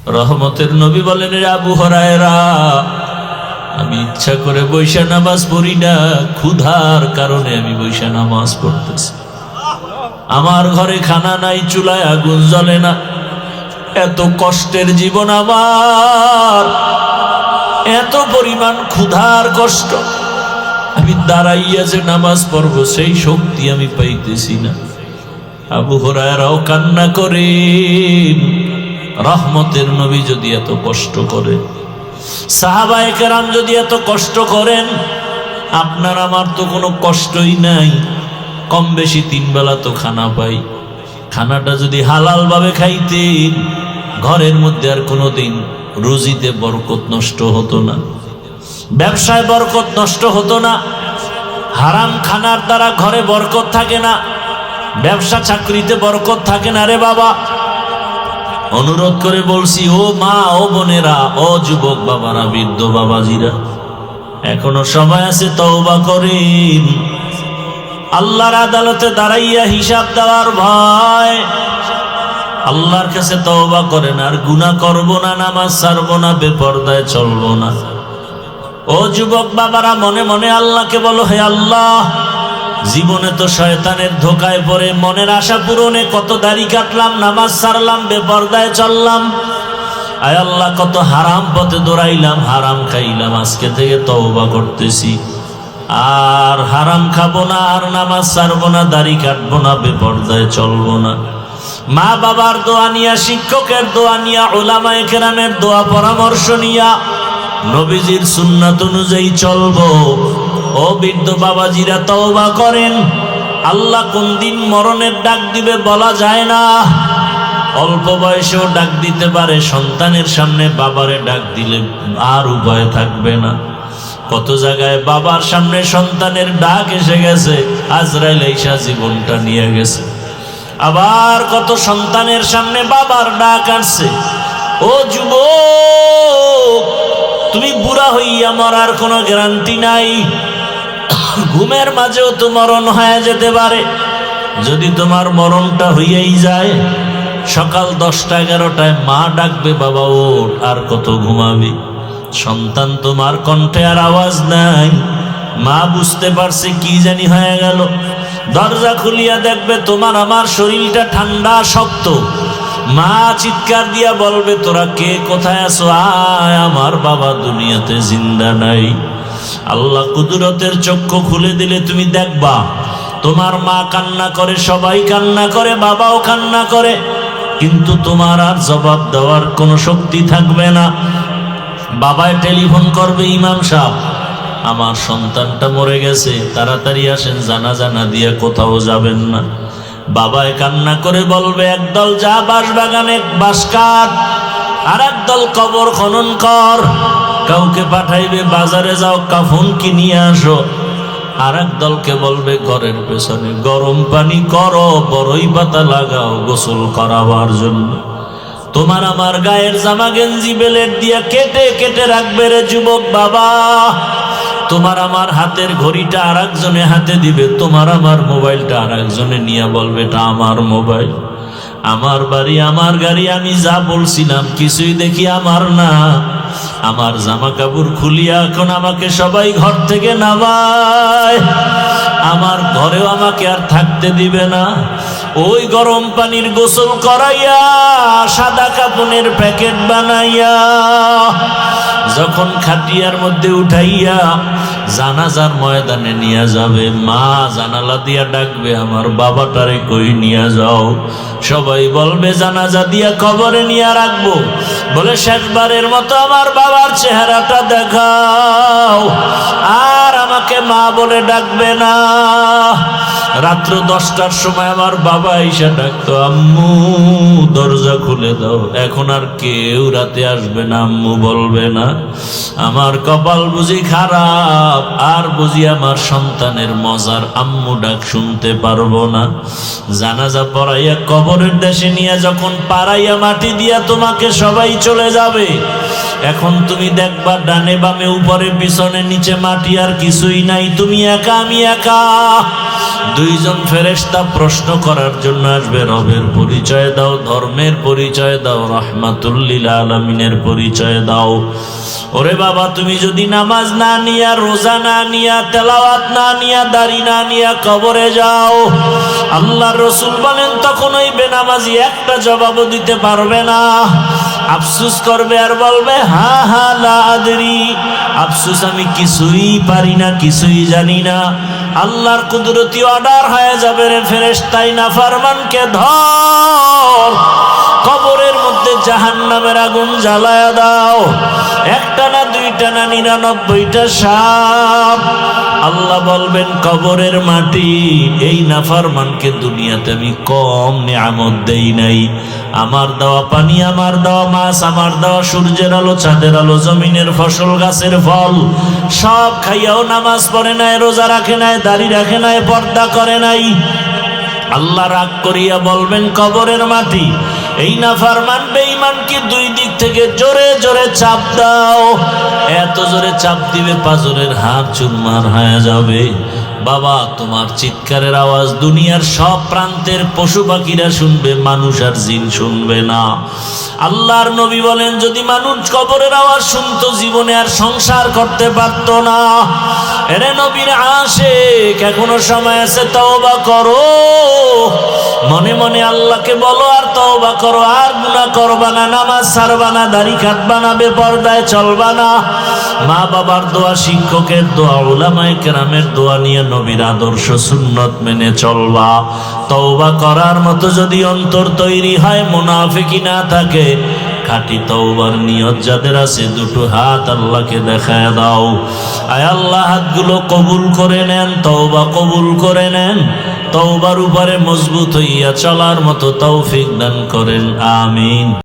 রহমতের নবী বলেন, রে আবু হুরায়রা, আমি ইচ্ছা করে বৈশা নামাজ পড়ি না, ক্ষুধার কারণে আমি বৈশা নামাজ পড়তেছি। আমার ঘরে খানা নাই, চুলায় আগুন জ্বলে না, এত কষ্টের জীবন আমার, এত পরিমাণ ক্ষুধার কষ্ট, আমি দাঁড়াইয়া যে নামাজ পড়বো সেই শক্তি আমি পাইতেছি না। আবু হুরায়রাও কান্না করেন। রহমতের নবী যদি এত কষ্ট করে, সাহাবায়ে কেরাম যদি এত কষ্ট করেন, আপনার আমার তো কোনো কষ্টই নাই। কম বেশি 3 বেলা তো খানা পাই। খানাটা যদি হালাল ভাবে খাইতেন, ঘরের মধ্যে আর কোনোদিন রুজিতে বরকত নষ্ট হতো না, ব্যবসায় বরকত নষ্ট হতো না। হারাম খানার দ্বারা ঘরে বরকত থাকে না, ব্যবসা চাকরিতে বরকত থাকে না। রে বাবা, অনুরোধ করে বলছি, ও মা, ও বোনেরা, ও যুবক বাবারা, বৃদ্ধ বাবাজিরা, এখনো সময় আছে, তওবা করেন। আল্লাহর আদালতে দাঁড়াইয়া হিসাব দেওয়ার ভয়, আল্লাহর কাছে তওবা করেন। আর গুনাহ করব না, নামাজ ছাড়বো না, বেপরদায় চলবো না। ও যুবক বাবারা, মনে মনে আল্লাহকে বলো, হে আল্লাহ, জীবনে তো শয়তানের ধোকায় পড়ে মনের আশা পূরণে কত দাড়ি কাটলাম, নামাজ ছাড়লাম, বেপরদায় চললাম। আয় আল্লাহ, কত হারাম পথে দৌড়াইলাম, হারাম খাইলাম। আজকে থেকে তওবা করতেছি, আর হারাম খাবো না, আর নামাজ ছাড়বো না, দাড়ি কাটবো না, বেপরদায় চলবো না। মা বাবার দোয়া নিয়া, শিক্ষকের দোয়া নিয়া, উলামায়ে কেরামের দোয়া পরামর্শ নিয়া নবীজির সুন্নাত অনুযায়ী চলবো। ও বৃদ্ধ বাবাজিরা, তওবা করেন। আল্লাহ কোন দিন মরণের ডাক দিবে বলা যায় না। অল্প বয়সেও ডাক দিতে পারে। সন্তানের সামনে বাবারে ডাক দিলে আর উপায় থাকবে না। কত জায়গায় বাবার সামনে সন্তানের ডাক এসে গেছে, আজরাইল এসে জীবনটা নিয়ে গেছে। আবার কত সন্তানের সামনে বাবার ডাক আসছে। ও যুবক, তুমি বুড়া হইয়া মরার কোনো গ্যারান্টি নাই। ঘুমের মাঝেও তো মরণ হয়ে যেতে পারে। যদি তোমার মরণটা হইয়াই যায়, সকাল 10টা-11টায় মা ডাকবে, বাবা ওঠ, আর কত ঘুমাবি? সন্তান তোমার কণ্ঠে আর আওয়াজ নাই। মা বুঝতে পারছে কি জানি হয়ে গেল। দরজা খুলিয়া দেখবে তোমার আমার শরীরটা ঠান্ডা শক্ত। মা চিৎকার দিয়া বলবে, তোরা কে, কোথায় আছো? আয়, আমার বাবা দুনিয়াতে জিন্দা নাই। আল্লাহ কুদরতের চক্ষু খুলে দিলে তুমি দেখবা তোমার মা কান্না করে, সবাই কান্না করে, বাবাও কান্না করে, কিন্তু তোমার আর জবাব দেওয়ার কোনো শক্তি থাকবে না। বাবায় টেলিফোন করবে, ইমাম সাহেব, আমার সন্তানটা মরে গেছে, তাড়াতাড়ি আসেন, জানাজা না দিয়ে কোথাও যাবেন না। বাবায় কান্না করে বলবে, একদল যা বাঁশবাগানে বাঁশ কাট, আর একদল কবর খনন কর। কাউকে পাঠাইবে, বাজারে যাও, কাফন কিনিয়ে আসো। আর এক দলকে বলবে, ঘরের পেছনে গরম পানি করো, বড়ই পাতা লাগাও গোসল করাবার জন্য। তোমার আমার গায়ের জামা গেঞ্জি বেলেট দিয়া কেটে কেটে রাখবে। রে যুবক বাবা, তোমার আমার হাতের ঘড়িটা আর একজনে হাতে দিবে, তোমার আমার মোবাইলটা আর একজনে নিয়ে বলবে, এটা আমার মোবাইল, আমার বাড়ি, আমার গাড়ি, আমি যা বলছিলাম কিছুই দেখি আমার না। আমার জামা কাপড় খুলিয়া এখন আমাকে সবাই ঘর থেকে নামায়, আমার ঘরেও আমাকে আর থাকতে দিবে না। ওই গরম পানির গোসল করাইয়া, সাদা কাপড়ের প্যাকেট বানাইয়া, যখন খাটিয়ার মধ্যে উঠাইয়া জানাজার ময়দানে নিয়ে যাবে, মা জানালা দিয়া ডাকবে, আমার বাবাটারে কই নিয়ে যাও। সবাই বলবে, জানাজা দিয়া কবরে নিয়ে রাখবো। বলে, শেষবারের মতো আমার বাবার চেহারাটা দেখাও, আর আমাকে মা বলে ডাকবে না। রাত্র 10টার সময় আমার বাবা এসে ডাকতো, আম্মু দরজা খুলে দাও। এখন আর কেউ রাতে আসবে না, আম্মু বলবে না। আমার কপাল বুঝি খারাপ, আর বুঝি আমার সন্তানের মজার আম্মু ডাক শুনতে পারবো না। জানাজা পড়াইয়া কবরের দেশে নিয়ে যখন পাড়াইয়া মাটি দিয়া তোমাকে সবাই চলে যাবে, এখন তুমি দেখবা ডানে বামে উপরে পিছনে নিচে মাটি আর কিছুই নাই, তুমি একা আমি একা। দুইজন ফেরেশতা প্রশ্ন করার জন্য আসবে, রবের পরিচয় দাও, ধর্মের পরিচয় দাও, রাহমাতুল লিল আলামিনের পরিচয় দাও। ওরে বাবা, তুমি যদি নামাজ না নিয়া, রোজা না নিয়া, তেলাওয়াত না নিয়া, দাড়ি না নিয়া কবরে যাও, আল্লাহর রাসূল বলেন তখন ওই বেনামাজি একটা জবাবও দিতে পারবে না। আফসোস করবে আর বলবে হা হা লা আদরি, আফসোস আমি কিছুই পারি না, কিছুই জানি না। আল্লাহর কুদরতি অর্ডার হয়ে যাবে, রে ফেরেশতাই নাফরমানকে ধর, কবরের মধ্যে জাহান্নামের আগুন জ্বালায়া দাও, একটা না দুইটা না 99টা সাপ। আল্লাহ বলবেন কবরের মাটি, এই নাফরমানকে দুনিয়াতে আমি কম নিয়ামত দেই নাই। আমার দেওয়া পানি, আমার দেওয়া মাছ, আমার দেওয়া সূর্যের আলো, চাঁদের আলো, জমিনের ফসল, গাছের ফল সব খাইয়াও নামাজ পড়ে নাই, রোজা রাখে নাই, দাড়ি রাখে নাই, পর্দা করে নাই। আল্লাহ রাগ করিয়া বলবেন কবরের মাটি, এই নাফরমান বেঈমানকে দুই দিক থেকে জোরে জোরে চাপ দাও। এত জোরে চাপ দিবে পাজরের হাড় চুরমার হয়ে যাবে। বাবা, তোমার চিৎকারের আওয়াজ দুনিয়ার সব প্রান্তের পশু পাখিরা শুনবে, মানুষ আর জিন শুনবে না। আল্লাহর নবী বলেন যদি মানুষ কবরের আওয়াজ শুনতো, জীবনে আর সংসার করতে পারত না। এরে নবীর আশিক, এখনো সময় আছে, তওবা করো, মনে মনে আল্লাহকে বলো আর তওবা করো, আর গুনাহ করবা না, নামাজ ছাড়বা না, দাড়ি কাটবা না, বেপরদায় চলবা না। মা বাবার দোয়া, শিক্ষকের দোয়া, উলামায়ে কেরামের দোয়া নিয়ে নবীর আদর্শ সুন্নত মেনে চলবা। তওবা করার মতো যদি অন্তর তৈরি হয়, মুনাফিকি না থাকে, খাঁটি তওবার নিয়ত যাদের আছে, দুটো হাত আল্লাহকে দেখায় দাও। আয় আল্লাহ, হাতগুলো কবুল করে নেন, তওবা কবুল করে নেন, তওবার উপরে মজবুত হইয়া চলার মতো তৌফিক দান করেন, আমিন।